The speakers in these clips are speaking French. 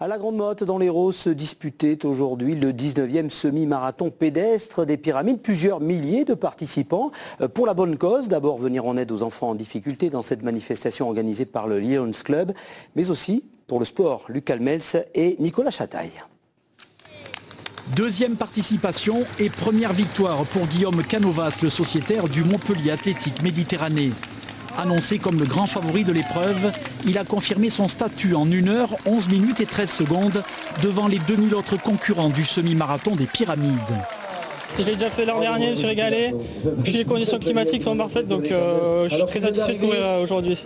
À la Grande Motte, dans l'Hérault, se disputait aujourd'hui le 19e semi-marathon pédestre des Pyramides. Plusieurs milliers de participants pour la bonne cause. D'abord venir en aide aux enfants en difficulté dans cette manifestation organisée par le Lions Club, mais aussi pour le sport. Luc Almels et Nicolas Chataille. Deuxième participation et première victoire pour Guillaume Canovas, le sociétaire du Montpellier Athlétique Méditerranée. Annoncé comme le grand favori de l'épreuve, il a confirmé son statut en 1 heure, 11 minutes et 13 secondes devant les 2000 autres concurrents du semi-marathon des Pyramides. Si j'ai déjà fait l'an dernier, je me suis régalé. Puis les conditions climatiques sont parfaites, donc je suis très satisfait de courir aujourd'hui.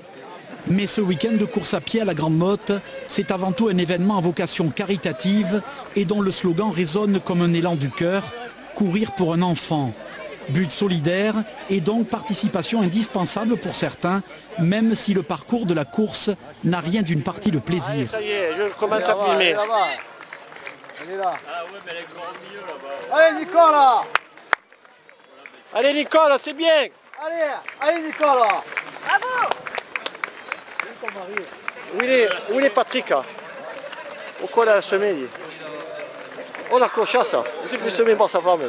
Mais ce week-end de course à pied à la Grande Motte, c'est avant tout un événement à vocation caritative et dont le slogan résonne comme un élan du cœur, courir pour un enfant. But solidaire et donc participation indispensable pour certains, même si le parcours de la course n'a rien d'une partie de plaisir. Allez, ça y est, je commence à filmer. Elle est là. Ah ouais, mais elle est encore au milieu là-bas. Allez Nicolas. Allez Nicolas, c'est bien. Allez Nicolas. Bravo. Où il est Patrick? Pourquoi il a semé? Oh la clochasse, c'est plus semé par sa femme.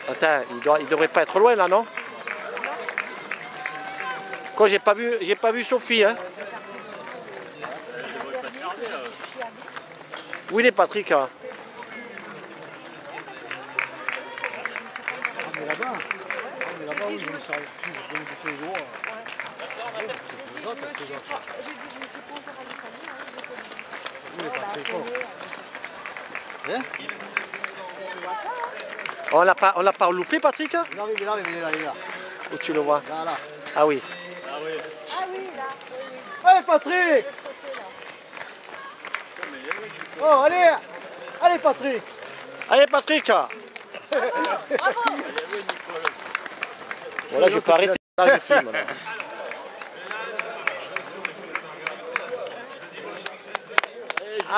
Attends, il devrait pas être loin là, non? Quoi, j'ai pas vu Sophie, hein? Où il est Patrick? On est là-bas. Oui, je me suis tous les jours. On l'a pas loupé, Patrick? Il arrive, il est là. Où tu le vois? Là. Ah oui. Ah oui, là. Allez Patrick. Oh, allez Patrick. Allez Patrick. Voilà, je peux arrêter là, je filme. Là.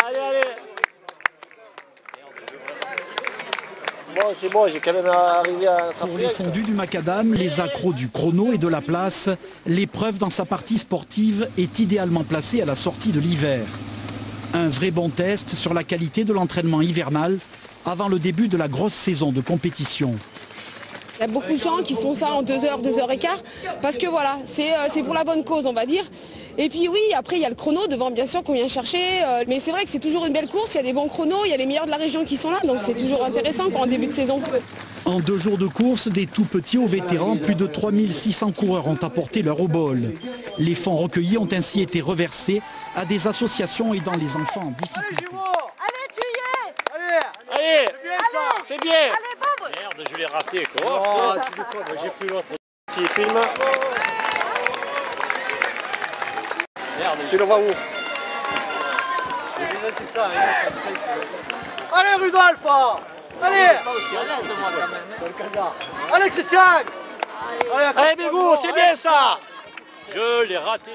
Allez. Bon, c'est bon, j'ai quand même arrivé à attraper. Pour les fondus du macadam, les accros du chrono et de la place, l'épreuve dans sa partie sportive est idéalement placée à la sortie de l'hiver. Un vrai bon test sur la qualité de l'entraînement hivernal avant le début de la grosse saison de compétition. Il y a beaucoup de gens qui font ça en 2 heures, 2 heures et quart, parce que voilà, c'est pour la bonne cause, on va dire. Et puis oui, après il y a le chrono devant, bien sûr, qu'on vient chercher. Mais c'est vrai que c'est toujours une belle course, il y a des bons chronos, il y a les meilleurs de la région qui sont là, donc c'est toujours intéressant en début de saison. En 2 jours de course, des tout petits aux vétérans, plus de 3600 coureurs ont apporté leur obol. Les fonds recueillis ont ainsi été reversés à des associations aidant les enfants en difficulté. Allez, tu y es. Allez, c'est bien. Allez, Bob. Merde, je l'ai raté quoi. Oh, tu déconnes. J'ai plus l'autre. Petit film. Merde. Tu le vois où? Allez Rudolf. Allez Christian. Allez Bégou, c'est bien ça. Je l'ai raté.